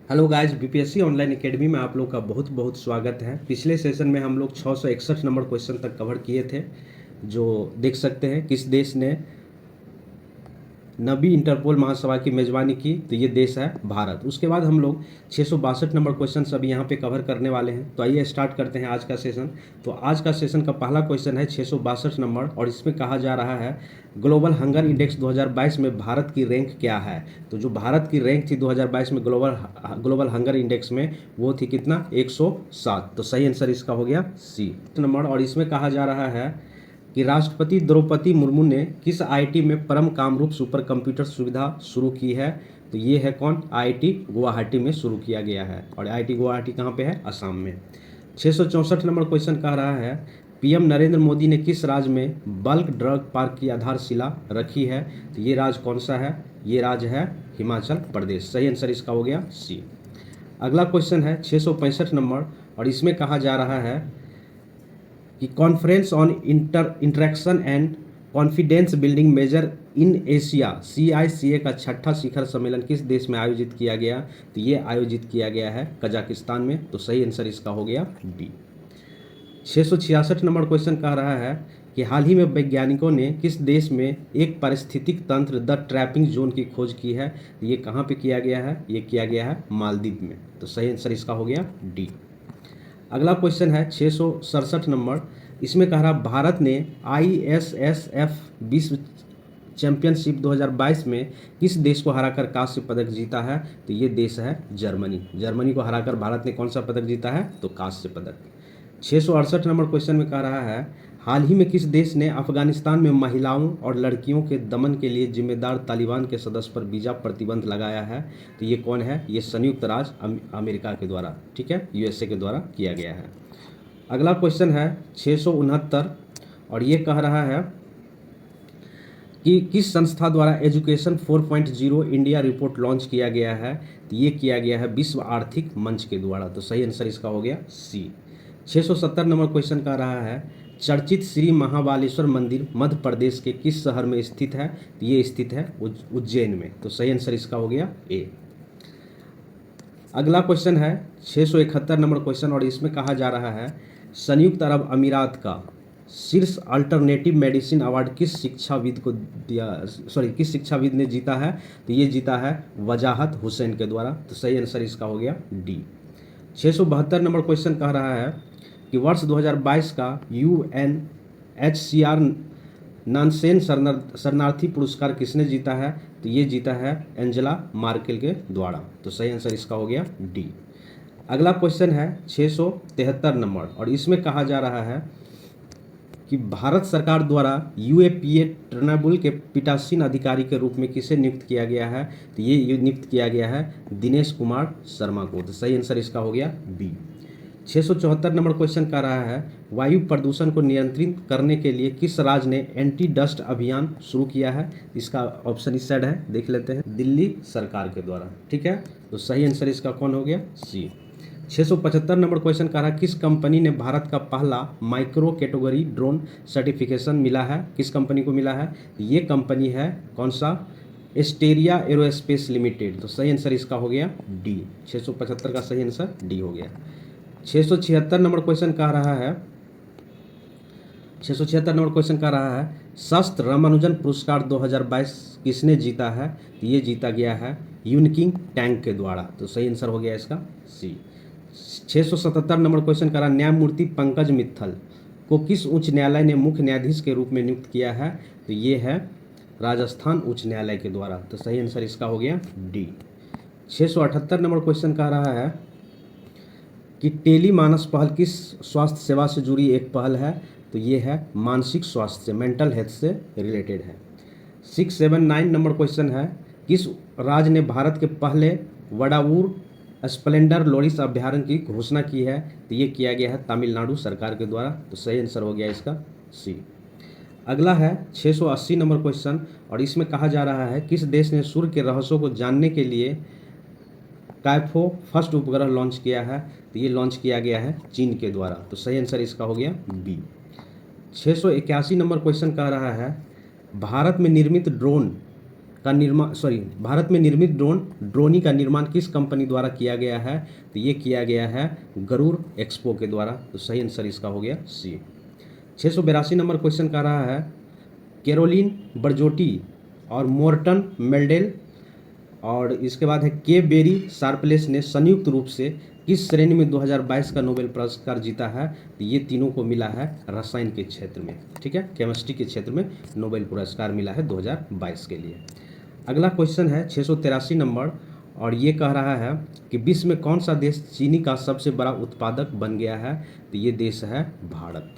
Hello guys, BPSC online academy में आप लोग का बहुत बहुत स्वागत है। पिछले सेशन में हम लोग 661 नंबर क्वेश्चन तक कवर किए थे, जो देख सकते हैं किस देश ने नबी इंटरपोल महासभा की मेज़बानी की, तो ये देश है भारत। उसके बाद हम लोग 662 नंबर क्वेश्चन अभी यहाँ पे कवर करने वाले हैं। तो आइए स्टार्ट करते हैं आज का सेशन। तो आज का सेशन का पहला क्वेश्चन है 662 नंबर, और इसमें कहा जा रहा है ग्लोबल हंगर इंडेक्स 2022 में भारत की रैंक क्या है। तो जो भारत की रैंक थी 2022 में ग्लोबल हंगर इंडेक्स में, वो थी कितना, 107। तो सही आंसर इसका हो गया सी नंबर। और इसमें कहा जा रहा है कि राष्ट्रपति द्रौपदी मुर्मू ने किस आईआईटी में परम कामरूप सुपर कंप्यूटर सुविधा शुरू की है। तो ये है कौन, आईआईटी गुवाहाटी में शुरू किया गया है। और आईआईटी गुवाहाटी कहाँ पे है, असम में। 664 नंबर क्वेश्चन कह रहा है पीएम नरेंद्र मोदी ने किस राज्य में बल्क ड्रग पार्क की आधारशिला रखी है। तो ये राज्य कौन सा है, ये राज्य है हिमाचल प्रदेश। सही आंसर इसका हो गया सी। अगला क्वेश्चन है 665 नंबर, और इसमें कहा जा रहा है कि conference on interaction and confidence building measure in Asia CICA का छठा शिखर सम्मेलन किस देश में आयोजित किया गया। तो ये आयोजित किया गया है कजाकिस्तान में। तो सही आंसर इसका हो गया डी। 666 नंबर क्वेश्चन कह रहा है कि हाल ही में वैज्ञानिकों ने किस देश में एक पारिस्थितिक तंत्र द ट्रैपिंग जोन की खोज की है। तो ये कहाँ पे किया गया है, ये किया गया है मालदीव में। तो सही आंसर इसका हो गया डी। अगला क्वेश्चन है 667 नंबर, इसमें कह रहा भारत ने ISSF विश्व चैंपियनशिप 2022 में किस देश को हराकर कांस्य पदक जीता है। तो ये देश है जर्मनी। जर्मनी को हराकर भारत ने कौन सा पदक जीता है, तो कांस्य पदक। 668 नंबर क्वेश्चन में कह रहा है हाल ही में किस देश ने अफगानिस्तान में महिलाओं और लड़कियों के दमन के लिए जिम्मेदार तालिबान के सदस्य पर वीजा प्रतिबंध लगाया है। तो ये कौन है, ये संयुक्त राज्य अमेरिका के द्वारा, ठीक है, USA के द्वारा किया गया है। अगला क्वेश्चन है 669, और ये कह रहा है कि किस संस्था द्वारा एजुकेशन 4.0 इंडिया रिपोर्ट लॉन्च किया गया है। तो ये किया गया है विश्व आर्थिक मंच के द्वारा। तो सही आंसर इसका हो गया सी। 670 नंबर क्वेश्चन कह रहा है चर्चित श्री महाबालेश्वर मंदिर मध्य प्रदेश के किस शहर में स्थित है। तो ये स्थित है उज्जैन में। तो सही आंसर इसका हो गया ए। अगला क्वेश्चन है 671 नंबर क्वेश्चन, और इसमें कहा जा रहा है संयुक्त अरब अमीरात का शीर्ष अल्टरनेटिव मेडिसिन अवार्ड किस शिक्षाविद ने जीता है। तो ये जीता है वजाहत हुसैन के द्वारा। तो सही आंसर इसका हो गया डी। 672 नंबर क्वेश्चन कह रहा है कि वर्ष 2022 का UNHCR नानसेन शरणार्थी पुरस्कार किसने जीता है। तो ये जीता है एंजेला मार्केल के द्वारा। तो सही आंसर इसका हो गया डी। अगला क्वेश्चन है 673 नंबर, और इसमें कहा जा रहा है कि भारत सरकार द्वारा UAPA ट्रिब्यूनल के पीठासीन अधिकारी के रूप में किसे नियुक्त किया गया है। तो ये नियुक्त किया गया है दिनेश कुमार शर्मा को। तो सही आंसर इसका हो गया बी। 674 नंबर क्वेश्चन कह रहा है वायु प्रदूषण को नियंत्रित करने के लिए किस राज्य ने एंटी डस्ट अभियान शुरू किया है। इसका ऑप्शन इस साइड है, देख लेते हैं, दिल्ली सरकार के द्वारा, ठीक है। तो सही आंसर इसका कौन हो गया, सी। 675 नंबर क्वेश्चन कह रहा है किस कंपनी ने भारत का पहला माइक्रो कैटेगरी ड्रोन सर्टिफिकेशन मिला है, किस कंपनी को मिला है। ये कंपनी है कौन सा, एस्टेरिया एरोस्पेस लिमिटेड। तो सही आंसर इसका हो गया डी। 675 का सही आंसर डी हो गया। 676 नंबर क्वेश्चन कह रहा है 676 नंबर क्वेश्चन कह रहा है शस्त्र रामानुजन पुरस्कार 2022 किसने जीता है। तो ये जीता गया है यूनिकिंग टैंक के द्वारा। तो सही आंसर हो गया इसका सी। 677 नंबर क्वेश्चन कह रहा न्यायमूर्ति पंकज मित्तल को किस उच्च न्यायालय ने मुख्य न्यायाधीश के रूप में नियुक्त किया है। तो ये है राजस्थान उच्च न्यायालय के द्वारा। तो सही आंसर इसका हो गया डी। 678 नंबर क्वेश्चन कह रहा है कि टेली मानस पहल किस स्वास्थ्य सेवा से जुड़ी एक पहल है। तो ये है मानसिक स्वास्थ्य से, मेंटल हेल्थ से रिलेटेड है। 679 नंबर क्वेश्चन है किस राज्य ने भारत के पहले वडावूर स्प्लेंडर लोरिस अभ्यारण्य की घोषणा की है। तो ये किया गया है तमिलनाडु सरकार के द्वारा। तो सही आंसर हो गया इसका सी। अगला है 680 नंबर क्वेश्चन, और इसमें कहा जा रहा है किस देश ने सूर्य के रहस्यों को जानने के लिए काइफो फर्स्ट उपग्रह लॉन्च किया है। तो ये लॉन्च किया गया है चीन के द्वारा। तो सही आंसर इसका हो गया बी। 681 नंबर क्वेश्चन कह रहा है भारत में निर्मित ड्रोन का निर्माण भारत में निर्मित ड्रोनी का निर्माण किस कंपनी द्वारा किया गया है? तो ये किया गया है गरुड़ एक्सपो के द्वारा। तो सही आंसर इसका हो गया सी। 682 नंबर क्वेश्चन का रहा है कैरोलिन बर्जोटी और मोर्टन मेल्डेल और इसके बाद है के बेरी शार्पलेस ने संयुक्त रूप से किस श्रेणी में 2022 का नोबेल पुरस्कार जीता है? तो ये तीनों को मिला है रसायन के क्षेत्र में, ठीक है, केमिस्ट्री के क्षेत्र में नोबेल पुरस्कार मिला है 2022 के लिए। अगला क्वेश्चन है 683 नंबर और ये कह रहा है कि विश्व में कौन सा देश चीनी का सबसे बड़ा उत्पादक बन गया है? तो ये देश है भारत।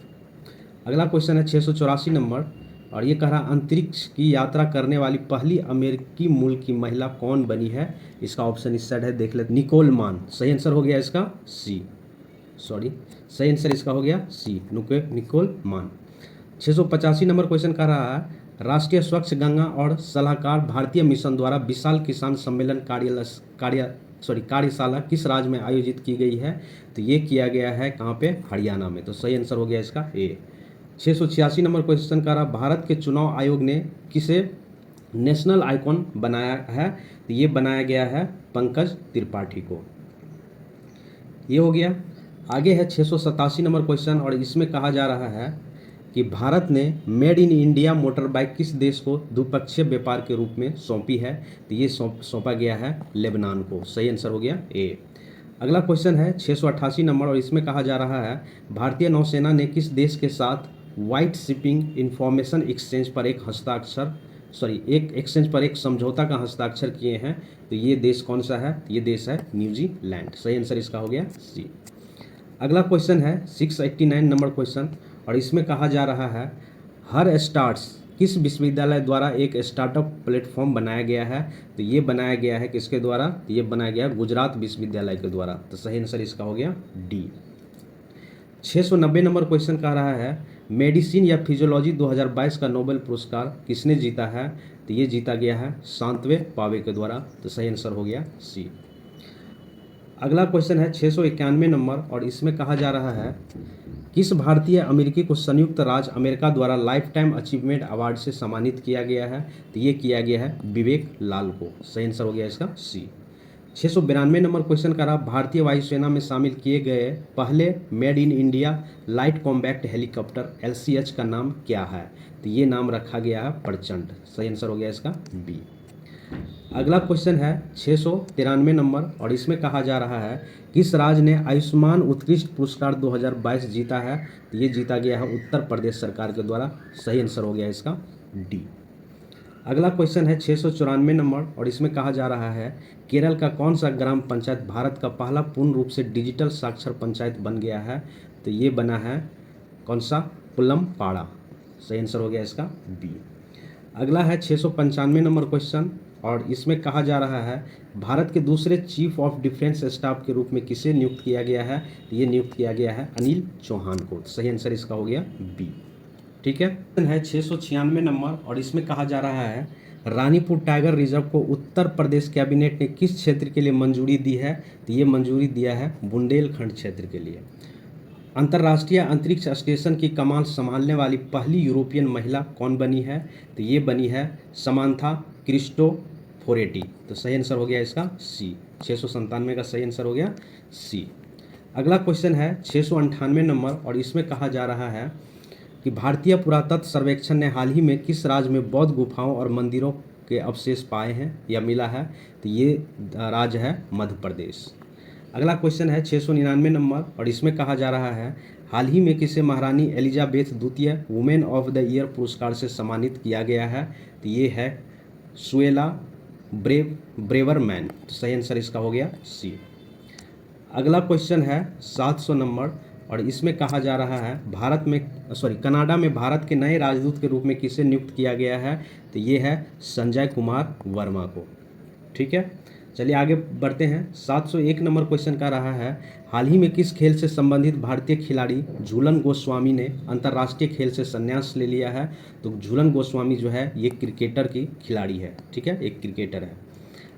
अगला क्वेश्चन है 684 नंबर और ये कह रहा है अंतरिक्ष की यात्रा करने वाली पहली अमेरिकी मूल की महिला कौन बनी है? इसका ऑप्शन इस साइड है, देख लेते। निकोल मान। सही आंसर हो गया इसका सी। सही आंसर इसका हो गया सी, निकोल मान। 685 नंबर क्वेश्चन कह रहा है राष्ट्रीय स्वच्छ गंगा और सलाहकार भारतीय मिशन द्वारा विशाल किसान सम्मेलन कार्यशाला किस राज्य में आयोजित की गई है? तो ये किया गया है कहाँ पे? हरियाणा में। तो सही आंसर हो गया इसका ए। 686 नंबर क्वेश्चन का रहा भारत के चुनाव आयोग ने किसे नेशनल आइकॉन बनाया है? तो ये बनाया गया है पंकज त्रिपाठी को। ये हो गया। आगे है 687 नंबर क्वेश्चन और इसमें कहा जा रहा है कि भारत ने made in India motor bike किस देश को द्विपक्षीय व्यापार के रूप में सौंपी है? तो ये सौंपा गया है लेबनान को। सही आंसर हो गया ए। अगला क्वेश्चन है 688 नंबर और इसमें कहा जा रहा है भारतीय नौसेना ने किस देश के साथ व्हाइट शिपिंग इंफॉर्मेशन एक्सचेंज पर एक समझौता का हस्ताक्षर किए हैं? तो ये देश कौन सा है? ये देश है न्यूजीलैंड। सही आंसर इसका हो गया सी। अगला क्वेश्चन है 689 नंबर क्वेश्चन और इसमें कहा जा रहा है हर स्टार्ट्स किस विश्वविद्यालय द्वारा एक स्टार्टअप प्लेटफॉर्म बनाया गया है? तो ये बनाया गया है किसके द्वारा? तो ये बनाया गया गुजरात विश्वविद्यालय के द्वारा। तो सही आंसर इसका हो गया डी। 690 नंबर क्वेश्चन कह रहा है मेडिसिन या फिजियोलॉजी 2022 का नोबेल पुरस्कार किसने जीता है? तो ये जीता गया है सांतवे पावे के द्वारा। तो सही आंसर हो गया सी। अगला क्वेश्चन है 691 नंबर और इसमें कहा जा रहा है किस भारतीय अमेरिकी को संयुक्त राज्य अमेरिका द्वारा लाइफ टाइम अचीवमेंट अवार्ड से सम्मानित किया गया है? तो ये किया गया है विवेक लाल को। सही आंसर हो गया इसका सी। 692 नंबर क्वेश्चन का रहा भारतीय वायुसेना में शामिल किए गए पहले made in India light combat helicopter LCH का नाम क्या है? तो ये नाम रखा गया है प्रचंड। सही आंसर हो गया इसका बी। अगला क्वेश्चन है 693 नंबर और इसमें कहा जा रहा है किस राज्य ने आयुष्मान उत्कृष्ट पुरस्कार 2022 जीता है? तो ये जीता गया है उत्तर प्रदेश सरकार के द्वारा। सही आंसर हो गया इसका डी। अगला क्वेश्चन है 694 नंबर और इसमें कहा जा रहा है केरल का कौन सा ग्राम पंचायत भारत का पहला पूर्ण रूप से डिजिटल साक्षर पंचायत बन गया है? तो ये बना है कौन सा? पुलमपाड़ा। सही आंसर हो गया इसका बी। अगला है 695 नंबर क्वेश्चन और इसमें कहा जा रहा है भारत के दूसरे चीफ ऑफ डिफेंस स्टाफ के रूप में किसे नियुक्त किया गया है? तो ये नियुक्त किया गया है अनिल चौहान को। सही आंसर इसका हो गया बी। ठीक है 696 नंबर और इसमें कहा जा रहा है रानीपुर टाइगर रिजर्व को उत्तर प्रदेश कैबिनेट ने किस क्षेत्र के लिए मंजूरी दी है? तो ये मंजूरी दिया है बुंदेलखंड क्षेत्र के लिए। अंतर्राष्ट्रीय अंतरिक्ष स्टेशन की कमान संभालने वाली पहली यूरोपियन महिला कौन बनी है? तो ये बनी है समांथा क्रिस्टोफोरेटी। तो सही आंसर हो गया इसका सी। 697 का सही आंसर हो गया सी। अगला क्वेश्चन है 698 नंबर और इसमें कहा जा रहा है कि भारतीय पुरातत्व सर्वेक्षण ने हाल ही में किस राज्य में बौद्ध गुफाओं और मंदिरों के अवशेष पाए हैं या मिला है? तो ये राज्य है मध्य प्रदेश। अगला क्वेश्चन है 699 नंबर और इसमें कहा जा रहा है हाल ही में किसे महारानी एलिजाबेथ द्वितीय वुमेन ऑफ द ईयर पुरस्कार से सम्मानित किया गया है? तो ये है सुएला ब्रेवरमैन। तो सही आंसर इसका हो गया सी। अगला क्वेश्चन है 700 नंबर और इसमें कहा जा रहा है कनाडा में भारत के नए राजदूत के रूप में किसे नियुक्त किया गया है? तो ये है संजय कुमार वर्मा को। ठीक है चलिए आगे बढ़ते हैं। 701 नंबर क्वेश्चन का रहा है हाल ही में किस खेल से संबंधित भारतीय खिलाड़ी झूलन गोस्वामी ने अंतर्राष्ट्रीय खेल से संन्यास ले लिया है? तो झूलन गोस्वामी जो है ये क्रिकेटर की खिलाड़ी है। ठीक है एक क्रिकेटर है।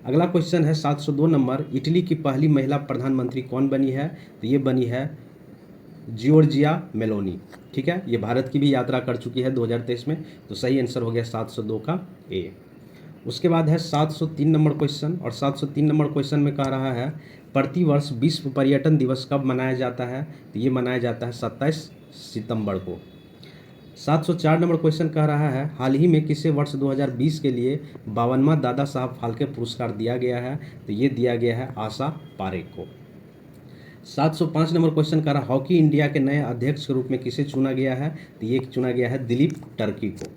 अगला क्वेश्चन है 702 नंबर इटली की पहली महिला प्रधानमंत्री कौन बनी है? तो ये बनी है जियोर्जिया मेलोनी। ठीक है ये भारत की भी यात्रा कर चुकी है 2023 में। तो सही आंसर हो गया 702 का ए। उसके बाद है 703 नंबर क्वेश्चन, और 703 नंबर क्वेश्चन में कह रहा है प्रतिवर्ष विश्व पर्यटन दिवस कब मनाया जाता है? तो ये मनाया जाता है 27 सितंबर को। 704 नंबर क्वेश्चन कह रहा है हाल ही में किसे वर्ष 2020 के लिए 52वां दादा साहब फाल्के पुरस्कार दिया गया है? तो ये दिया गया है आशा पारेख को। 705 नंबर क्वेश्चन कह रहा है हॉकी इंडिया के नए अध्यक्ष के रूप में किसे चुना गया है? तो ये चुना गया है दिलीप टर्की को।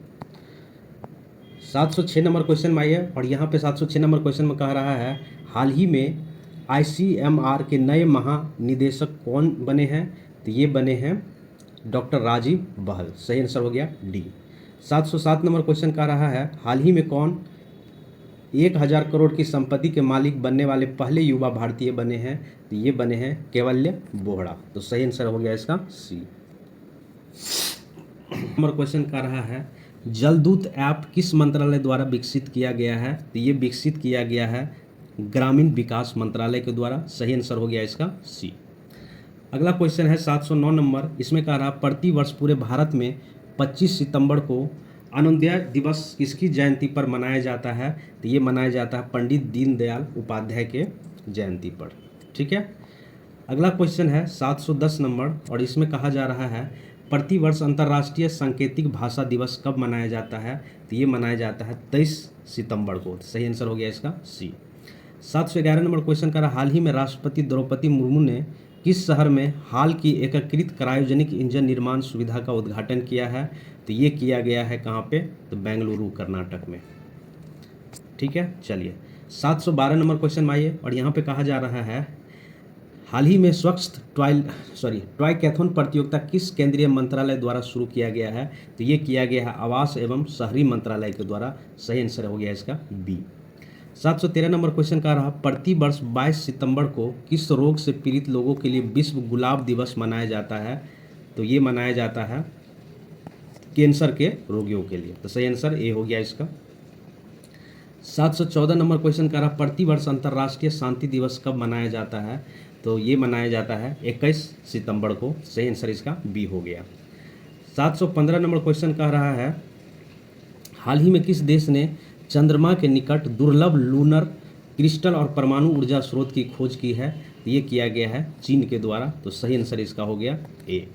706 नंबर क्वेश्चन में आइए, और यहाँ पे 706 नंबर क्वेश्चन में कह रहा है हाल ही में ICMR के नए महानिदेशक कौन बने हैं? तो ये बने हैं डॉक्टर राजीव बहल। सही आंसर हो गया डी। 707 नंबर क्वेश्चन कह रहा है हाल ही में कौन 1000 करोड़ की संपत्ति के मालिक बनने वाले पहले युवा भारतीय बने हैं? तो ये बने हैं कैवल्य बोहड़ा। तो सही आंसर हो गया इसका सी। नंबर क्वेश्चन कह रहा है जलदूत ऐप किस मंत्रालय द्वारा विकसित किया गया है? तो ये विकसित किया गया है ग्रामीण विकास मंत्रालय के द्वारा। सही आंसर हो गया इसका सी। अगला क्वेश्चन है 709 नंबर, इसमें कह रहा प्रति वर्ष पूरे भारत में 25 सितंबर को अन्त्योदय दिवस किसकी जयंती पर मनाया जाता है? तो ये मनाया जाता है पंडित दीनदयाल उपाध्याय के जयंती पर। ठीक है। अगला क्वेश्चन है 710 नंबर, और इसमें कहा जा रहा है प्रतिवर्ष अंतर्राष्ट्रीय सांकेतिक भाषा दिवस कब मनाया जाता है? तो ये मनाया जाता है 23 सितंबर को। सही आंसर हो गया इसका सी। 711 नंबर क्वेश्चन का हाल ही में राष्ट्रपति द्रौपदी मुर्मू ने किस शहर में हाल की एकीकृत क्रायोजेनिक इंजन निर्माण सुविधा का उद्घाटन किया है? तो ये किया गया है कहाँ पे? तो बेंगलुरु कर्नाटक में। ठीक है, चलिए 712 नंबर क्वेश्चन में आइए, और यहाँ पे कहा जा रहा है हाल ही में स्वच्छ ट्राइकैथन प्रतियोगिता किस केंद्रीय मंत्रालय द्वारा शुरू किया गया है? तो ये किया गया है आवास एवं शहरी मंत्रालय के द्वारा। सही आंसर हो गया इसका बी। 713 नंबर क्वेश्चन का रहा प्रति वर्ष 22 सितंबर को किस रोग से पीड़ित लोगों के लिए विश्व गुलाब दिवस मनाया जाता है? तो ये मनाया जाता है कैंसर के रोगियों के लिए। तो सही आंसर ए हो गया इसका। 714 नंबर क्वेश्चन का रहा प्रति वर्ष अंतर्राष्ट्रीय शांति दिवस कब मनाया जाता है? तो ये मनाया जाता है 21 सितंबर को। सही आंसर इसका बी हो गया। 715 नंबर क्वेश्चन कह रहा है हाल ही में किस देश ने चंद्रमा के निकट दुर्लभ लूनर क्रिस्टल और परमाणु ऊर्जा स्रोत की खोज की है? तो ये किया गया है चीन के द्वारा। तो सही आंसर इसका हो गया ए।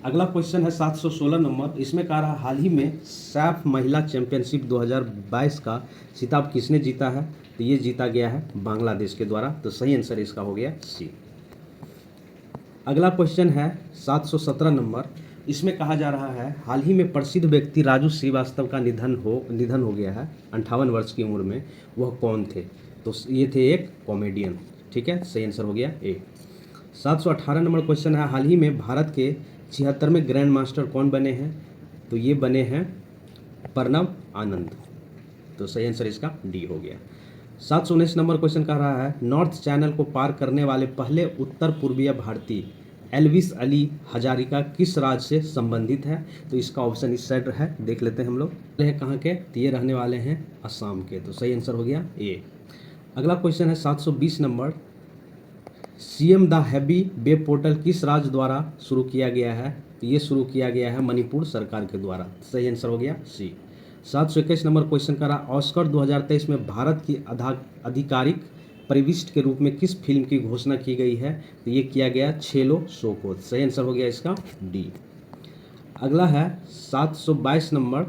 अगला क्वेश्चन है 716 नंबर, इसमें कह रहा हाल ही में सैफ महिला चैंपियनशिप 2022 का खिताब किसने जीता है? तो ये जीता गया है बांग्लादेश के द्वारा। तो सही आंसर इसका हो गया सी। अगला क्वेश्चन है 717 नंबर, इसमें कहा जा रहा है हाल ही में प्रसिद्ध व्यक्ति राजू श्रीवास्तव का निधन हो गया है 58 वर्ष की उम्र में। वह कौन थे? तो ये थे एक कॉमेडियन। ठीक है, सही आंसर हो गया ए। 718 नंबर क्वेश्चन है हाल ही में भारत के 76वें ग्रैंड मास्टर कौन बने हैं? तो ये बने हैं प्रणव आनंद। तो सही आंसर इसका डी हो गया। 719 नंबर क्वेश्चन कह रहा है नॉर्थ चैनल को पार करने वाले पहले उत्तर पूर्वीय भारतीय एल्विस अली हजारिका किस राज्य से संबंधित है? तो इसका ऑप्शन इस साइड है, देख लेते हैं हम लोग। कहाँ के? तो ये रहने वाले हैं असम के। तो सही आंसर हो गया ए। अगला क्वेश्चन है 720 number, CM the heavy web portal किस राज्य द्वारा शुरू किया गया है? तो ये शुरू किया गया है मणिपुर सरकार के द्वारा। सही आंसर हो गया सी। 721 नंबर क्वेश्चन का रहा ऑस्कर 2023 में भारत की आधिकारिक परिविष्ट के रूप में किस फिल्म की घोषणा की गई है? तो ये किया गया छेलो शो को। सही आंसर हो गया इसका डी। अगला है 722 नंबर,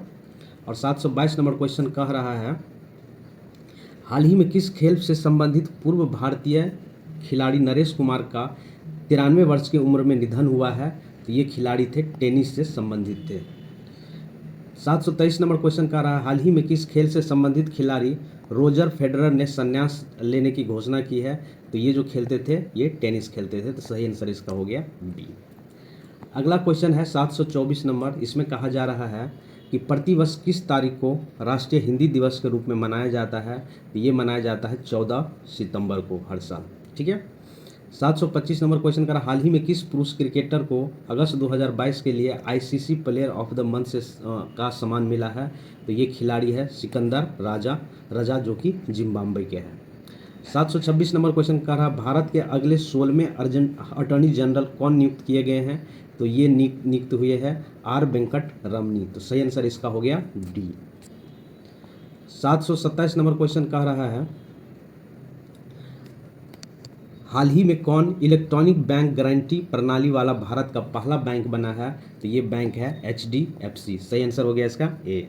और 722 नंबर क्वेश्चन कह रहा है हाल ही में किस खेल से संबंधित पूर्व भारतीय खिलाड़ी नरेश कुमार का 93 वर्ष की उम्र में निधन हुआ है? तो ये खिलाड़ी थे टेनिस से संबंधित थे। 723 नंबर क्वेश्चन का रहा हाल ही में किस खेल से संबंधित खिलाड़ी रोजर फेडरर ने संन्यास लेने की घोषणा की है? तो ये जो खेलते थे ये टेनिस खेलते थे। तो सही आंसर इसका हो गया बी। अगला क्वेश्चन है 724 नंबर, इसमें कहा जा रहा है कि प्रतिवर्ष किस तारीख को राष्ट्रीय हिंदी दिवस के रूप में मनाया जाता है? तो ये मनाया जाता है 14 सितंबर को हर साल। ठीक है। 725 नंबर क्वेश्चन का हाल ही में किस पुरुष क्रिकेटर को अगस्त 2022 के लिए ICC player of the month से का सम्मान मिला है? तो ये खिलाड़ी है सिकंदर रजा जो कि जिम्बाब्वे के हैं। 726 नंबर क्वेश्चन का रहा भारत के अगले 16वें अटॉर्नी जनरल कौन नियुक्त किए गए हैं? तो ये नियुक्त हुए हैं आर वेंकट रमनी। तो सही आंसर इसका हो गया डी। 727 नंबर क्वेश्चन कह रहा है, हाल ही में कौन इलेक्ट्रॉनिक बैंक गारंटी प्रणाली वाला भारत का पहला बैंक बना है? तो ये बैंक है HDFC। सही आंसर हो गया इसका ए।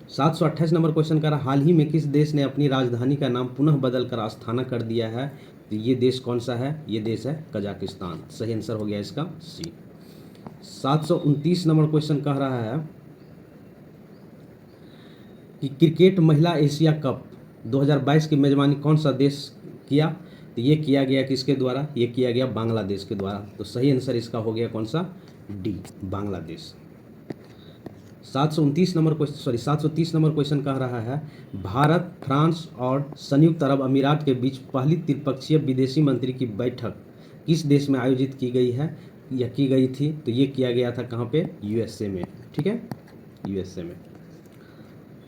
728 नंबर क्वेश्चन कर रहा है, हाल ही में किस देश ने अपनी राजधानी का नाम पुनः बदल कर आस्थाना कर दिया है? तो ये देश कौन सा है? ये देश है कजाकिस्तान। सही आंसर हो गया इसका सी। 729 नंबर क्वेश्चन कह रहा है कि क्रिकेट महिला एशिया कप 2022 की मेजबानी कौन सा देश किया? तो ये किया गया किसके द्वारा? ये किया गया बांग्लादेश के द्वारा। तो सही आंसर इसका हो गया कौन सा? D, Bangladesh. 729 number question 730 number question कह रहा है, भारत, फ्रांस और संयुक्त अरब अमीरात के बीच पहली त्रिपक्षीय विदेशी मंत्री की बैठक किस देश में आयोजित की गई है या की गई थी? तो ये किया गया था कहाँ पे? USA में। ठीक है, USA में।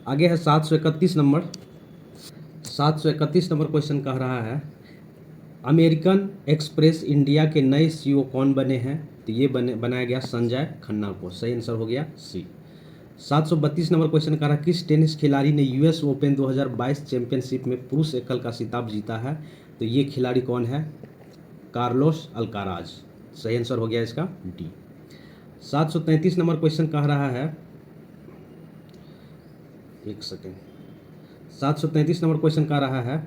आगे है 731 नंबर। 731 नंबर क्वेश्चन कह रहा है, अमेरिकन एक्सप्रेस इंडिया के नए CEO कौन बने हैं? तो ये बनाया गया संजय खन्ना को। सही आंसर हो गया सी। 732 नंबर क्वेश्चन कह रहा है, किस टेनिस खिलाड़ी ने US ओपन 2022 चैंपियनशिप में पुरुष एकल का खिताब जीता है? तो ये खिलाड़ी कौन है? Carlos Alcaraz. सही आंसर हो गया इसका डी। 733 नंबर क्वेश्चन कह रहा है, एक सेकेंड, 733 नंबर क्वेश्चन कह रहा है,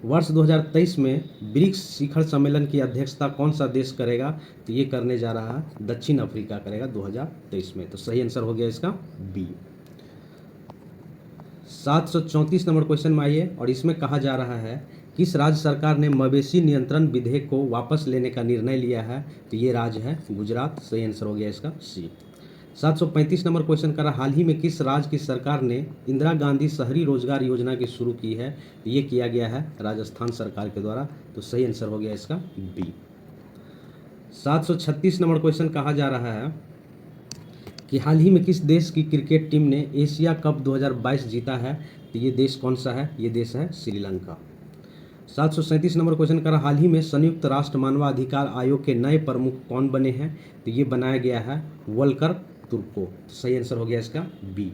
वर्ष 2023 में ब्रिक्स शिखर सम्मेलन की अध्यक्षता कौन सा देश करेगा? तो ये करने जा रहा है दक्षिण अफ्रीका करेगा 2023 में। तो सही आंसर हो गया इसका बी। 734 नंबर क्वेश्चन में आइए, और इसमें कहा जा रहा है, किस राज्य सरकार ने मवेशी नियंत्रण विधेयक को वापस लेने का निर्णय लिया है? तो ये राज्य है गुजरात। सही आंसर हो गया इसका सी। 735 नंबर क्वेश्चन करा, हाल ही में किस राज्य की सरकार ने इंदिरा गांधी शहरी रोजगार योजना की शुरू की है? तो ये किया गया है राजस्थान सरकार के द्वारा। तो सही आंसर हो गया इसका बी। 736 नंबर क्वेश्चन कहा जा रहा है कि हाल ही में किस देश की क्रिकेट टीम ने एशिया कप 2022 जीता है? तो ये देश कौन सा है? ये देश है श्रीलंका। 737 नंबर क्वेश्चन करा, हाल ही में संयुक्त राष्ट्र मानवाधिकार आयोग के नए प्रमुख कौन बने हैं? तो ये बनाया गया है वोल्कर तुर्को। सही आंसर हो गया इसका बी।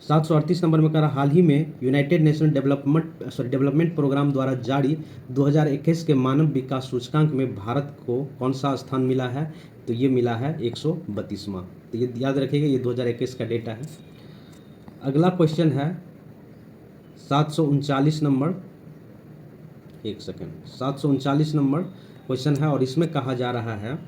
738 नंबर में करा, हाल ही में यूनाइटेड नेशन डेवलपमेंट प्रोग्राम द्वारा जारी 2021 के मानव विकास सूचकांक में भारत को कौन सा स्थान मिला है? तो ये मिला है 132वां। तो ये याद रखिएगा, ये 2021 का डेटा है। अगला क्वेश्चन है 739 नंबर, एक सेकेंड, 739 नंबर क्वेश्चन है, और इसमें कहा जा रहा है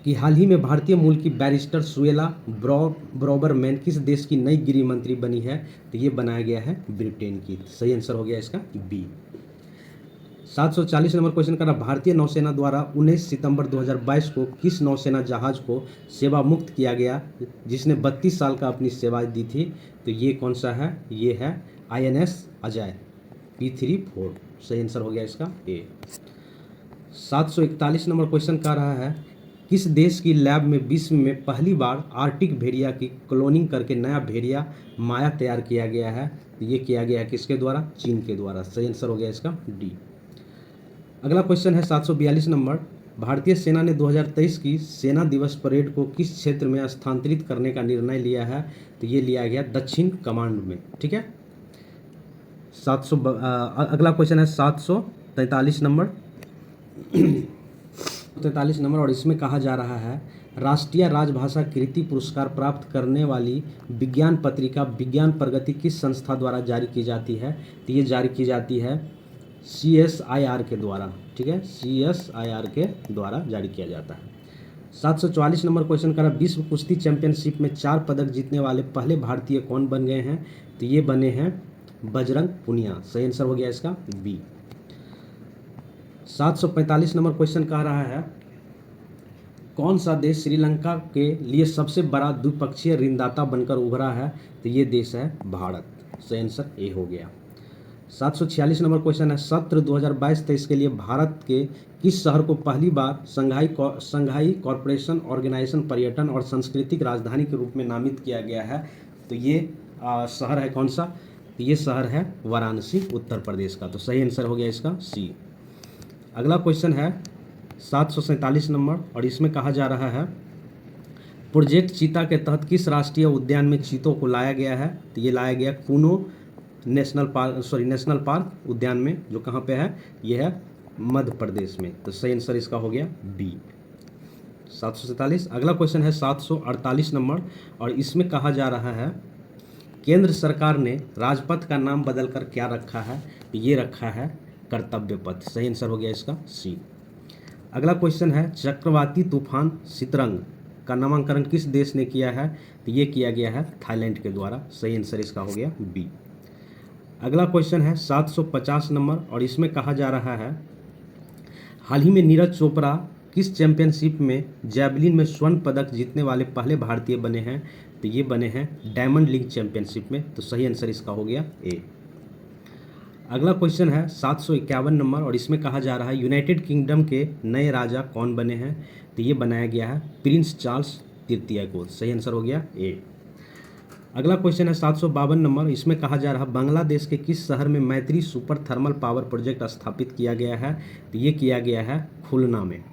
कि हाल ही में भारतीय मूल की बैरिस्टर सुएला ब्रॉबरमैन किस देश की नई गृह मंत्री बनी है? तो ये बनाया गया है ब्रिटेन की। सही आंसर हो गया इसका बी। 740 नंबर क्वेश्चन करा, भारतीय नौसेना द्वारा 19 सितंबर 2022 को किस नौसेना जहाज को सेवा मुक्त किया गया जिसने 32 साल का अपनी सेवा दी थी? तो ये कौन सा है? ये है INS अजय P34। सही आंसर हो गया इसका ए। 741 नंबर क्वेश्चन कह रहा है, किस देश की लैब में विश्व में पहली बार आर्टिक भेड़िया की क्लोनिंग करके नया भेड़िया माया तैयार किया गया है? तो ये किया गया है किसके द्वारा? चीन के द्वारा। सही आंसर हो गया इसका डी। अगला क्वेश्चन है 742 नंबर, भारतीय सेना ने 2023 की सेना दिवस परेड को किस क्षेत्र में स्थानांतरित करने का निर्णय लिया है? तो ये लिया गया दक्षिण कमांड में। ठीक है। अगला क्वेश्चन है 743 नंबर 43 नंबर, और इसमें कहा जा रहा है, राष्ट्रीय राजभाषा कृति पुरस्कार प्राप्त करने वाली विज्ञान पत्रिका विज्ञान प्रगति किस संस्था द्वारा जारी की जाती है? तो ये जारी की जाती है CSIR के द्वारा। ठीक है, CSIR के द्वारा जारी किया जाता है। 744 नंबर क्वेश्चन करा, विश्व कुश्ती चैंपियनशिप में 4 पदक जीतने वाले पहले भारतीय कौन बन गए हैं? तो ये बने हैं बजरंग पुनिया। सही आंसर हो गया इसका बी। 745 नंबर क्वेश्चन कह रहा है, कौन सा देश श्रीलंका के लिए सबसे बड़ा द्विपक्षीय ऋणदाता बनकर उभरा है? तो ये देश है भारत। सही आंसर ए हो गया। 746 नंबर क्वेश्चन है, सत्र 2022-23 के लिए भारत के किस शहर को पहली बार संघाई कॉरपोरेशन ऑर्गेनाइजेशन पर्यटन और सांस्कृतिक राजधानी के रूप में नामित किया गया है? तो ये शहर है कौन सा? तो ये शहर है वाराणसी, उत्तर प्रदेश का। तो सही आंसर हो गया इसका सी। अगला क्वेश्चन है 747 नंबर, और इसमें कहा जा रहा है, प्रोजेक्ट चीता के तहत किस राष्ट्रीय उद्यान में चीतों को लाया गया है? तो ये लाया गया कूनो नेशनल पार्क उद्यान में, जो कहाँ पे है? ये है मध्य प्रदेश में। तो सही आंसर इसका हो गया बी 747। अगला क्वेश्चन है 748 नंबर, और इसमें कहा जा रहा है केंद्र सरकार ने राजपथ का नाम बदलकर क्या रखा है? तो ये रखा है कर्तव्य पथ। सही आंसर हो गया इसका सी। अगला क्वेश्चन है चक्रवाती तूफान सितरंग का नामकरण किस देश ने किया है? तो ये किया गया है थाईलैंड के द्वारा। सही आंसर इसका हो गया बी। अगला क्वेश्चन है 750 नंबर, और इसमें कहा जा रहा है हाल ही में नीरज चोपड़ा किस चैंपियनशिप में जैवलिन में स्वर्ण पदक जीतने वाले पहले भारतीय बने हैं? तो ये बने हैं डायमंड लीग चैंपियनशिप में। तो सही आंसर इसका हो गया ए। अगला क्वेश्चन है 751 नंबर, और इसमें कहा जा रहा है यूनाइटेड किंगडम के नए राजा कौन बने हैं? तो ये बनाया गया है प्रिंस चार्ल्स तृतीय को। सही आंसर हो गया ए। अगला क्वेश्चन है 752 नंबर, इसमें कहा जा रहा है बांग्लादेश के किस शहर में मैत्री सुपर थर्मल पावर प्रोजेक्ट स्थापित किया गया है? तो ये किया गया है खुलना में।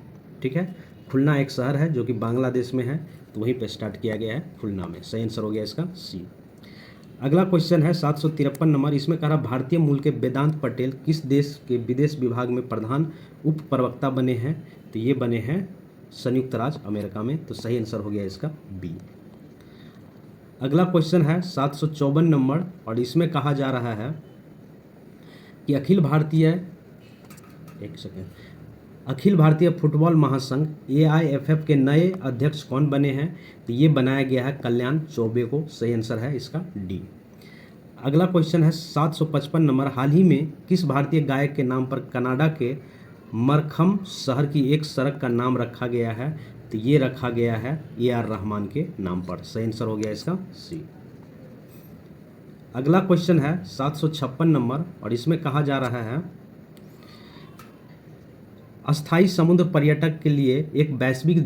ठीक है, खुलना एक शहर है जो कि बांग्लादेश में है, तो वहीं पे स्टार्ट किया गया है खुलना में। सही आंसर हो गया इसका सी। अगला क्वेश्चन है 753 नंबर, इसमें कह रहा भारतीय मूल के वेदांत पटेल किस देश के विदेश विभाग में प्रधान उप प्रवक्ता बने हैं? तो ये बने हैं संयुक्त राज्य अमेरिका में। तो सही आंसर हो गया इसका बी। अगला क्वेश्चन है 754 नंबर, और इसमें कहा जा रहा है कि अखिल भारतीय फुटबॉल महासंघ AIFF के नए अध्यक्ष कौन बने हैं? तो ये बनाया गया है कल्याण चौबे को। सही आंसर है इसका डी। अगला क्वेश्चन है 755 नंबर, हाल ही में किस भारतीय गायक के नाम पर कनाडा के मरखम शहर की एक सड़क का नाम रखा गया है? तो ये रखा गया है AR रहमान के नाम पर। सही आंसर हो गया इसका सी। अगला क्वेश्चन है 756 नंबर, और इसमें कहा जा रहा है अस्थाई समुद्र पर्यटक के लिए एक वैश्विक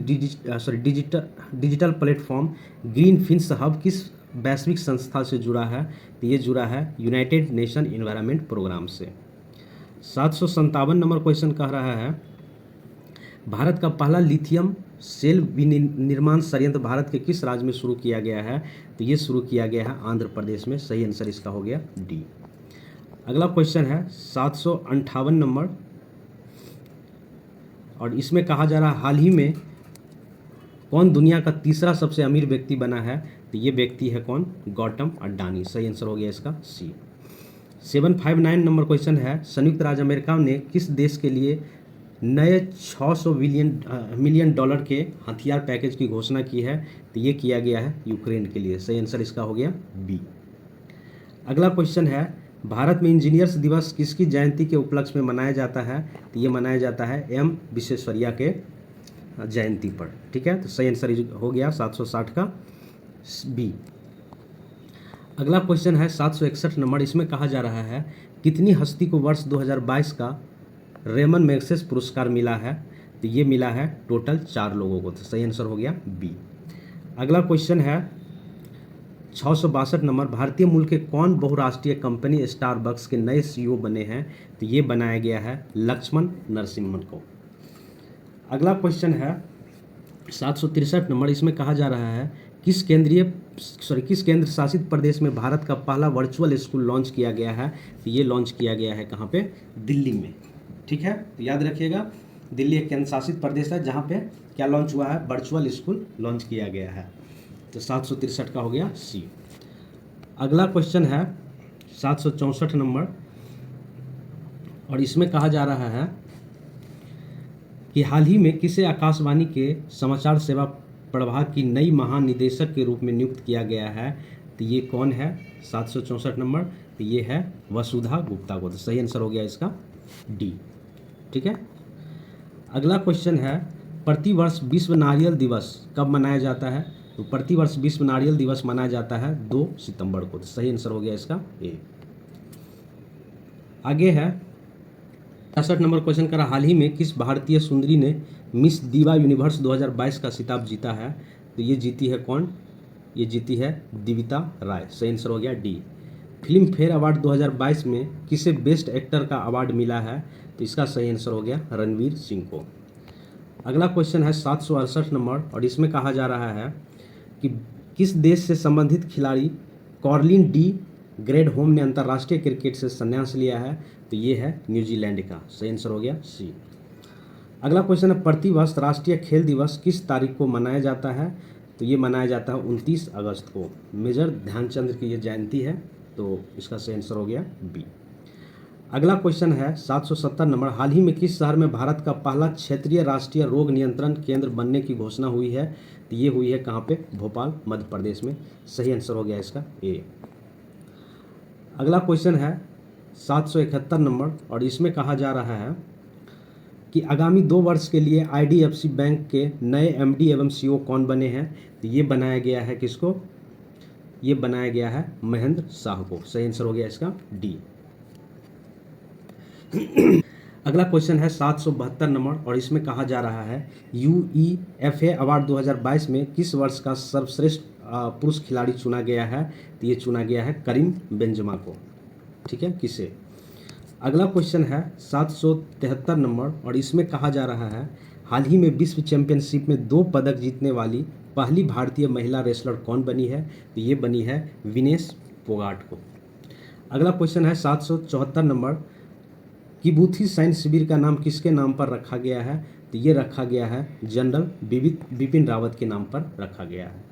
digital platform green fins hub किस वैश्विक संस्था से जुड़ा है? तो ये जुड़ा है यूनाइटेड नेशन एनवायरनमेंट प्रोग्राम से। 757 नंबर क्वेश्चन कह रहा है भारत का पहला लिथियम सेल विनिर्माण संयंत्र भारत के किस राज्य में शुरू किया गया है? तो ये शुरू किया गया है आंध्र प्रदेश में। सही आंसर इसका हो गया डी। अगला क्वेश्चन है 758 नंबर, और इसमें कहा जा रहा है हाल ही में कौन दुनिया का तीसरा सबसे अमीर व्यक्ति बना है? तो ये व्यक्ति है कौन? गौतम अडानी। सही आंसर हो गया इसका सी। 759 नंबर क्वेश्चन है संयुक्त राज्य अमेरिका ने किस देश के लिए नए 600 मिलियन डॉलर के हथियार पैकेज की घोषणा की है? तो ये किया गया है यूक्रेन के लिए। सही आंसर इसका हो गया बी। अगला क्वेश्चन है भारत में इंजीनियर्स दिवस किसकी जयंती के उपलक्ष्य में मनाया जाता है? तो ये मनाया जाता है M विश्वेश्वरैया के जयंती पर। ठीक है, तो सही आंसर हो गया 760 का बी। अगला क्वेश्चन है 761 नंबर, इसमें कहा जा रहा है कितनी हस्ती को वर्ष 2022 का रेमन मैग्सेस पुरस्कार मिला है? तो ये मिला है टोटल 4 लोगों को। तो सही आंसर हो गया बी। अगला क्वेश्चन है 662 नंबर, भारतीय मूल के कौन बहुराष्ट्रीय कंपनी स्टारबक्स के नए CEO बने हैं? तो ये बनाया गया है लक्ष्मण नरसिम्हन को। अगला क्वेश्चन है 763 नंबर, इसमें कहा जा रहा है किस केंद्र शासित प्रदेश में भारत का पहला वर्चुअल स्कूल लॉन्च किया गया है? तो ये लॉन्च किया गया है कहाँ पे? दिल्ली में। ठीक है, तो याद रखिएगा दिल्ली एक केंद्र शासित प्रदेश है जहाँ पे क्या लॉन्च हुआ है? वर्चुअल स्कूल लॉन्च किया गया है। तो 763 का हो गया सी। अगला क्वेश्चन है 764 नंबर, और इसमें कहा जा रहा है कि हाल ही में किसे आकाशवाणी के समाचार सेवा प्रभाग की नई महानिदेशक के रूप में नियुक्त किया गया है? तो ये कौन है? 764 नंबर, तो ये है वसुधा गुप्ता को। तो सही आंसर हो गया इसका डी। ठीक है, अगला क्वेश्चन है प्रतिवर्ष विश्व नारियल दिवस कब मनाया जाता है? तो प्रतिवर्ष विश्व नारियल दिवस मनाया जाता है 2 सितंबर को। तो सही आंसर हो गया इसका ए। आगे है 66 नंबर क्वेश्चन कर हाल ही में किस भारतीय सुंदरी ने मिस दीवा यूनिवर्स 2022 का खिताब जीता है? तो ये जीती है कौन? ये जीती है दिविता राय। सही आंसर हो गया डी। फिल्म फेयर अवार्ड 2022 में किसे बेस्ट एक्टर का अवार्ड मिला है? तो इसका सही आंसर हो गया रणवीर सिंह को। अगला क्वेश्चन है 768 नंबर, और इसमें कहा जा रहा है कि किस देश से संबंधित खिलाड़ी कॉर्लिन डी ग्रेडहोम ने अंतर्राष्ट्रीय क्रिकेट से संन्यास लिया है? तो ये है न्यूजीलैंड का। सही आंसर हो गया सी। अगला क्वेश्चन है, प्रतिवर्ष राष्ट्रीय खेल दिवस किस तारीख को मनाया जाता है? तो ये मनाया जाता है 29 अगस्त को। मेजर ध्यानचंद की ये जयंती है, तो इसका सही आंसर हो गया बी। अगला क्वेश्चन है 770 नंबर, हाल ही में किस शहर में भारत का पहला क्षेत्रीय राष्ट्रीय रोग नियंत्रण केंद्र बनने की घोषणा हुई है? तो ये हुई है कहाँ पे? भोपाल, मध्य प्रदेश में। सही आंसर हो गया इसका ए। अगला क्वेश्चन है 771 नंबर, और इसमें कहा जा रहा है कि आगामी 2 वर्ष के लिए IDFC बैंक के नए MD एवं CEO कौन बने हैं? तो ये बनाया गया है किसको? ये बनाया गया है महेंद्र शाह को। सही आंसर हो गया इसका डी। अगला क्वेश्चन है 772 नंबर, और इसमें कहा जा रहा है UEFA अवार्ड 2022 में किस वर्ष का सर्वश्रेष्ठ पुरुष खिलाड़ी चुना गया है? तो ये चुना गया है करीम बेंजेमा को। ठीक है, किसे? अगला क्वेश्चन है 773 नंबर, और इसमें कहा जा रहा है हाल ही में विश्व चैंपियनशिप में 2 पदक जीतने वाली पहली भारतीय महिला रेसलर कौन बनी है? तो ये बनी है विनेश फोगाट को। अगला क्वेश्चन है 774 नंबर, किबूथी सैन्य शिविर का नाम किसके नाम पर रखा गया है? तो ये रखा गया है जनरल बिपिन रावत के नाम पर रखा गया है।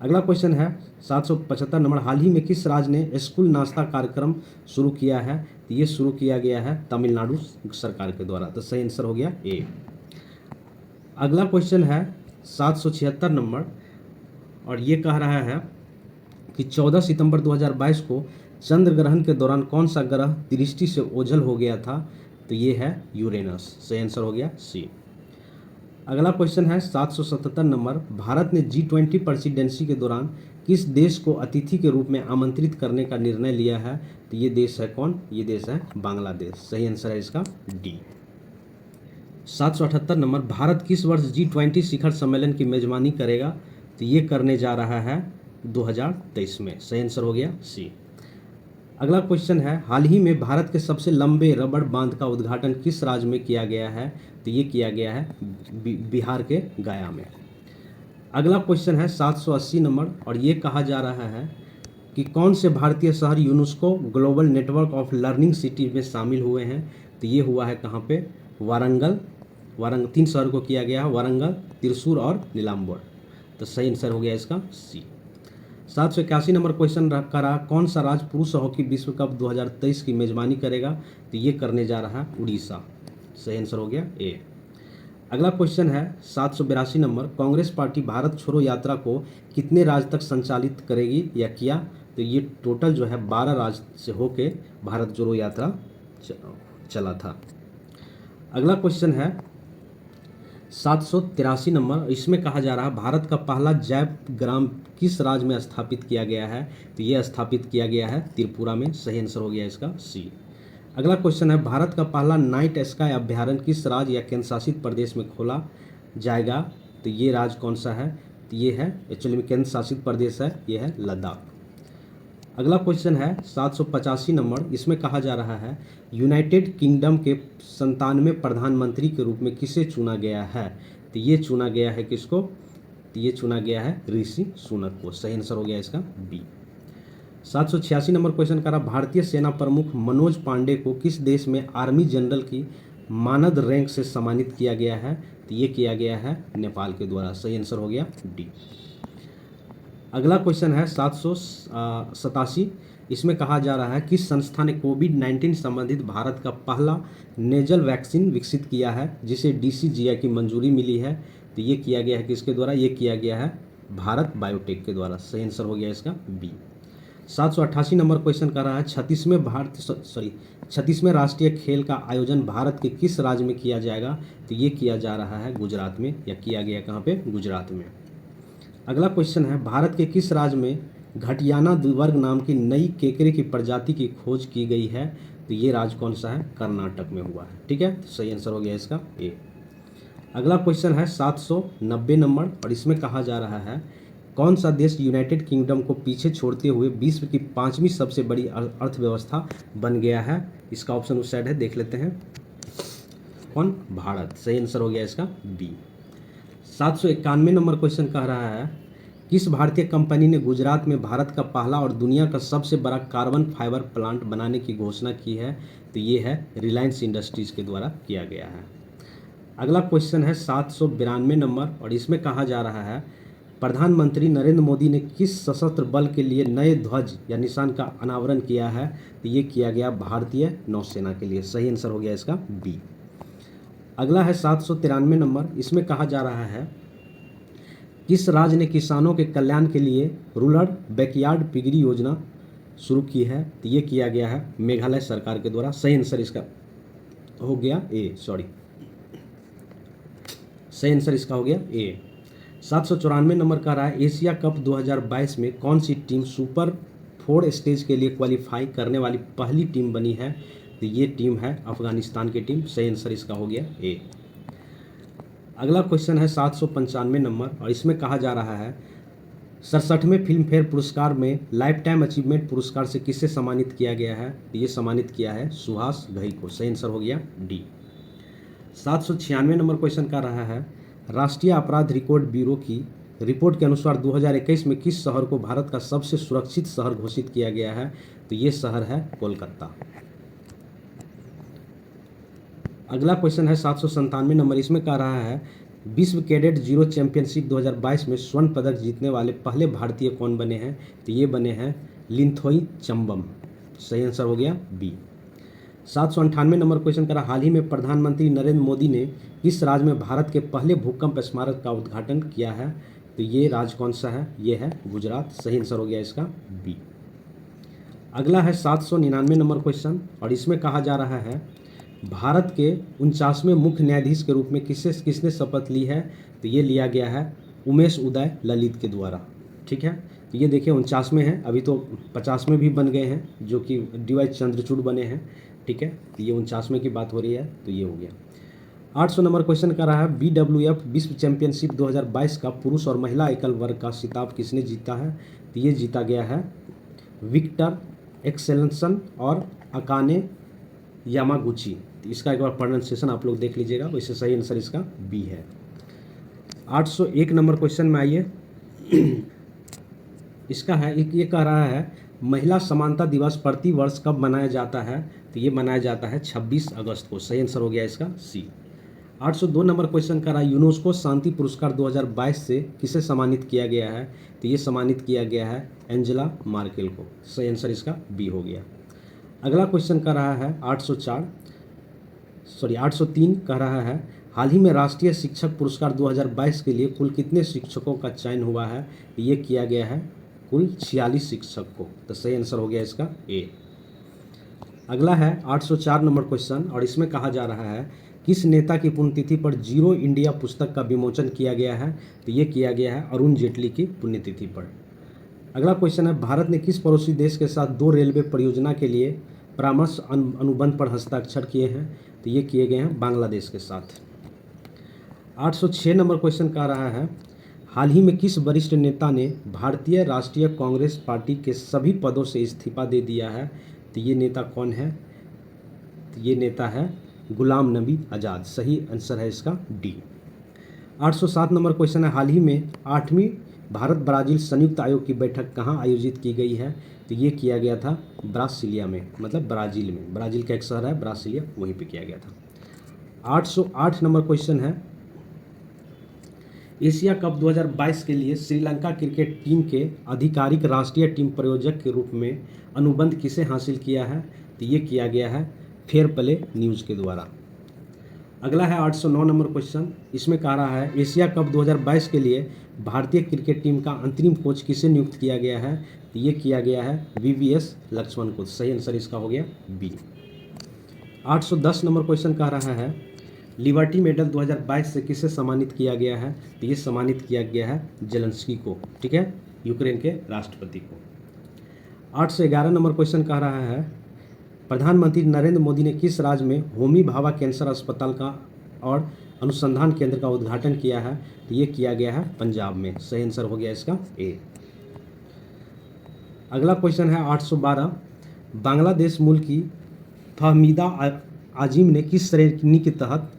अगला क्वेश्चन है 775 नंबर, हाल ही में किस राज्य ने स्कूल नाश्ता कार्यक्रम शुरू किया है? तो ये शुरू किया गया है तमिलनाडु सरकार के द्वारा। तो सही आंसर हो गया ए। अगला क्वेश्चन है 776 नंबर, और ये कह रहा है कि 14 सितंबर 2022 को चंद्र ग्रहण के दौरान कौन सा ग्रह दृष्टि से ओझल हो गया था? तो ये है यूरेनस। सही आंसर हो गया सी। अगला क्वेश्चन है 777 नंबर, भारत ने G20 प्रेसिडेंसी के दौरान किस देश को अतिथि के रूप में आमंत्रित करने का निर्णय लिया है? तो ये देश है कौन? ये देश है बांग्लादेश। सही आंसर है इसका डी। 778 नंबर, भारत किस वर्ष G20 शिखर सम्मेलन की मेजबानी करेगा? तो ये करने जा रहा है 2023 में। सही आंसर हो गया सी। अगला क्वेश्चन है, हाल ही में भारत के सबसे लंबे रबड़ बांध का उद्घाटन किस राज्य में किया गया है? तो ये किया गया है बिहार के गया में। अगला क्वेश्चन है 780 नंबर, और ये कहा जा रहा है कि कौन से भारतीय शहर UNESCO global network of learning city में शामिल हुए हैं? तो ये हुआ है कहाँ पे? वारंगल। 3 शहर को किया गया है, वारंगल, त्रिशूर और नीलाम्बर। तो सही आंसर हो गया इसका सी। 781 नंबर क्वेश्चन करा, कौन सा राज्य पुरुष हॉकी विश्व कप 2023 की मेजबानी करेगा? तो ये करने जा रहा है उड़ीसा। सही आंसर हो गया ए। अगला क्वेश्चन है 782 नंबर, कांग्रेस पार्टी भारत छोड़ो यात्रा को कितने राज्य तक संचालित करेगी या किया? तो ये टोटल जो है 12 राज्य से होके भारत जोड़ो यात्रा चला था। अगला क्वेश्चन है 783 नंबर, इसमें कहा जा रहा है भारत का पहला जैव ग्राम किस राज्य में स्थापित किया गया है? तो ये स्थापित किया गया है त्रिपुरा में। सही आंसर हो गया इसका सी। अगला क्वेश्चन है, भारत का पहला नाइट स्काई अभ्यारण्य किस राज्य या केंद्र शासित प्रदेश में खोला जाएगा? तो ये राज्य कौन सा है? तो ये है एक्चुअली में केंद्र शासित प्रदेश है, ये है लद्दाख। अगला क्वेश्चन है 785 नंबर, इसमें कहा जा रहा है यूनाइटेड किंगडम के 97वें प्रधानमंत्री के रूप में किसे चुना गया है? तो ये चुना गया है किसको? तो ये चुना गया है ऋषि सुनक को। सही आंसर हो गया इसका बी। 786 नंबर क्वेश्चन करा, भारतीय सेना प्रमुख मनोज पांडे को किस देश में आर्मी जनरल की मानद रैंक से सम्मानित किया गया है? तो ये किया गया है नेपाल के द्वारा। सही आंसर हो गया डी। अगला क्वेश्चन है 787, इसमें कहा जा रहा है किस संस्था ने कोविड-19 संबंधित भारत का पहला नेजल वैक्सीन विकसित किया है जिसे DCGI की मंजूरी मिली है? तो ये किया गया है किसके द्वारा? ये किया गया है भारत बायोटेक के द्वारा। सही आंसर हो गया इसका बी। 788 नंबर क्वेश्चन कर रहा है 36वें राष्ट्रीय खेल का आयोजन भारत के किस राज्य में किया जाएगा? तो ये किया जा रहा है गुजरात में, या किया गया कहाँ पे? गुजरात में। अगला क्वेश्चन है, भारत के किस राज्य में घटियाना द्विवर्ग नाम की नई केकड़े की प्रजाति की खोज की गई है? तो ये राज्य कौन सा है? कर्नाटक में हुआ है। ठीक है, तो सही आंसर हो गया इसका ए। अगला क्वेश्चन है 790 नंबर, और इसमें कहा जा रहा है कौन सा देश यूनाइटेड किंगडम को पीछे छोड़ते हुए विश्व की 5वीं सबसे बड़ी अर्थव्यवस्था बन गया है? इसका ऑप्शन उस साइड है, देख लेते हैं। कौन? भारत। सही आंसर हो गया इसका बी। 791 नंबर क्वेश्चन कह रहा है किस भारतीय कंपनी ने गुजरात में भारत का पहला और दुनिया का सबसे बड़ा कार्बन फाइबर प्लांट बनाने की घोषणा की है? तो ये है रिलायंस इंडस्ट्रीज के द्वारा किया गया है। अगला क्वेश्चन है 792 नंबर और इसमें कहा जा रहा है प्रधानमंत्री नरेंद्र मोदी ने किस सशस्त्र बल के लिए नए ध्वज या निशान का अनावरण किया है? तो ये किया गया भारतीय नौसेना के लिए। सही आंसर हो गया इसका बी। अगला है 793 नंबर, इसमें कहा जा रहा है किस राज्य ने किसानों के कल्याण के लिए रूरल बैकयार्ड पिगरी योजना शुरू की है? तो ये किया गया है मेघालय सरकार के द्वारा। सही आंसर इसका हो गया ए, सही आंसर इसका हो गया ए। 794 नंबर का रहा है एशिया कप 2022 में कौन सी टीम सुपर 4 स्टेज के लिए क्वालिफाई करने वाली पहली टीम बनी है? तो ये टीम है अफगानिस्तान की टीम। सही आंसर इसका हो गया ए। अगला क्वेश्चन है 795 नंबर और इसमें कहा जा रहा है 67वें फिल्म फेयर पुरस्कार में लाइफ टाइम अचीवमेंट पुरस्कार से किसे सम्मानित किया गया है? तो ये सम्मानित किया है सुहास घई को। सही आंसर हो गया डी। 796 नंबर क्वेश्चन का रहा है राष्ट्रीय अपराध रिकॉर्ड ब्यूरो की रिपोर्ट के अनुसार 2021 में किस शहर को भारत का सबसे सुरक्षित शहर घोषित किया गया है? तो ये शहर है कोलकाता। अगला क्वेश्चन है 797 नंबर, इसमें कह रहा है विश्व कैडेट जीरो चैंपियनशिप 2022 में स्वर्ण पदक जीतने वाले पहले भारतीय कौन बने हैं? तो ये बने हैं लिंथोई चंबम। सही आंसर हो गया बी। 798 नंबर क्वेश्चन करा हाल ही में प्रधानमंत्री नरेंद्र मोदी ने किस राज्य में भारत के पहले भूकंप स्मारक का उद्घाटन किया है? तो ये राज्य कौन सा है? ये है गुजरात। सही आंसर हो गया इसका बी। अगला है 799 नंबर क्वेश्चन और इसमें कहा जा रहा है भारत के 49वें मुख्य न्यायाधीश के रूप में किसने शपथ ली है? तो ये लिया गया है उमेश उदय ललित के द्वारा। ठीक है, तो ये देखिए 49वें हैं, अभी तो 50वें भी बन गए हैं जो कि डी.वाई. चंद्रचूड़ बने हैं। ठीक है, तो ये 49वें की बात हो रही है, तो ये हो गया। 800 नंबर क्वेश्चन का रहा है BWF विश्व चैंपियनशिप 2022 का पुरुष और महिला एकल वर्ग का खिताब किसने जीता है? तो ये जीता गया है विक्टर एक्सेलेंसन और अकाने यामागुची। तो इसका एक बार प्रोनाउंसिएशन आप लोग देख लीजिएगा, वैसे सही आंसर इसका बी है। 801 नंबर क्वेश्चन में आइए, इसका है ये कह रहा है महिला समानता दिवस प्रति वर्ष कब मनाया जाता है? तो ये मनाया जाता है 26 अगस्त को। सही आंसर हो गया इसका सी। 802 नंबर क्वेश्चन का रहा यूनेस्को शांति पुरस्कार 2022 से किसे सम्मानित किया गया है? तो ये सम्मानित किया गया है एंजेला मार्केल को। सही आंसर इसका बी हो गया। अगला क्वेश्चन का रहा है 803 कह रहा है हाल ही में राष्ट्रीय शिक्षक पुरस्कार 2022 के लिए कुल कितने शिक्षकों का चयन हुआ है? ये किया गया है कुल 46 शिक्षक को। तो सही आंसर हो गया इसका ए। अगला है 804 नंबर क्वेश्चन और इसमें कहा जा रहा है किस नेता की पुण्यतिथि पर जीरो इंडिया पुस्तक का विमोचन किया गया है? तो ये किया गया है अरुण जेटली की पुण्यतिथि पर। अगला क्वेश्चन है भारत ने किस पड़ोसी देश के साथ 2 रेलवे परियोजना के लिए परामर्श अनुबंध पर हस्ताक्षर किए हैं? तो ये किए गए हैं बांग्लादेश के साथ। 806 नंबर क्वेश्चन का रहा है हाल ही में किस वरिष्ठ नेता ने भारतीय राष्ट्रीय कांग्रेस पार्टी के सभी पदों से इस्तीफा दे दिया है? तो ये नेता कौन है? तो ये नेता है गुलाम नबी आज़ाद। सही आंसर है इसका डी। 807 नंबर क्वेश्चन है हाल ही में 8वीं भारत ब्राज़ील संयुक्त आयोग की बैठक कहाँ आयोजित की गई है? तो ये किया गया था ब्रासिलिया में, मतलब ब्राज़ील में। ब्राज़ील का एक शहर है ब्रासिलिया, वहीं पे किया गया था। 808 नंबर क्वेश्चन है एशिया कप 2022 के लिए श्रीलंका क्रिकेट टीम के आधिकारिक राष्ट्रीय टीम प्रायोजक के रूप में अनुबंध किसे हासिल किया है? तो ये किया गया है फेयर प्ले न्यूज़ के द्वारा। अगला है 809 नंबर क्वेश्चन, इसमें कह रहा है एशिया कप 2022 के लिए भारतीय क्रिकेट टीम का अंतरिम कोच किसे नियुक्त किया गया है? तो ये किया गया है VVS लक्ष्मण को। सही आंसर इसका हो गया बी। 810 नंबर क्वेश्चन कह रहा है लिबर्टी मेडल 2022 से किसे सम्मानित किया गया है? तो ये सम्मानित किया गया है जेलेंस्की को। ठीक है, यूक्रेन के राष्ट्रपति को। 811 नंबर क्वेश्चन कह रहा है प्रधानमंत्री नरेंद्र मोदी ने किस राज्य में होमी भाभा कैंसर अस्पताल का और अनुसंधान केंद्र का उद्घाटन किया है? तो ये किया गया है पंजाब में। सही आंसर हो गया इसका ए। अगला क्वेश्चन है 812 बांग्लादेश मूल की फहमीदा आजिम ने किस श्रेणी के तहत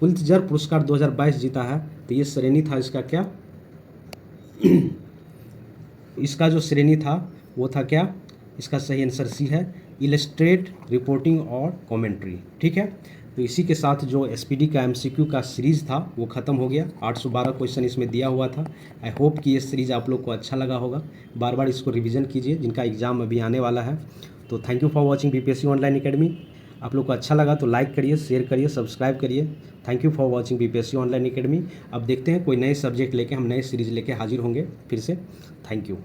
पुलित्जर पुरस्कार 2022 जीता है? तो ये श्रेणी था इसका क्या? इसका जो श्रेणी था वो था क्या, इसका सही आंसर सी है, इलस्ट्रेट रिपोर्टिंग और कमेंट्री। ठीक है, तो इसी के साथ जो एसपीडी का एमसीक्यू का सीरीज़ था वो ख़त्म हो गया। 812 क्वेश्चन इसमें दिया हुआ था। आई होप कि ये सीरीज़ आप लोग को अच्छा लगा होगा। बार बार इसको रिवीजन कीजिए जिनका एग्ज़ाम अभी आने वाला है। तो thank you for watching BPSC online academy. आप लोग को अच्छा लगा तो लाइक करिए, शेयर करिए, सब्सक्राइब करिए। Thank you for watching BPSC online academy. अब देखते हैं कोई नए सब्जेक्ट लेके हम नए सीरीज़ लेके हाजिर होंगे फिर से। Thank you.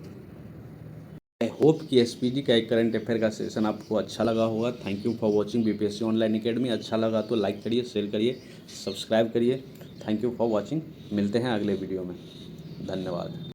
आई होप कि एसपीडी का एक करंट अफेयर का सेशन आपको अच्छा लगा होगा। Thank you for watching BPSC online academy. अच्छा लगा तो लाइक करिए, शेयर करिए, सब्सक्राइब करिए। Thank you for watching. मिलते हैं अगले वीडियो में। धन्यवाद।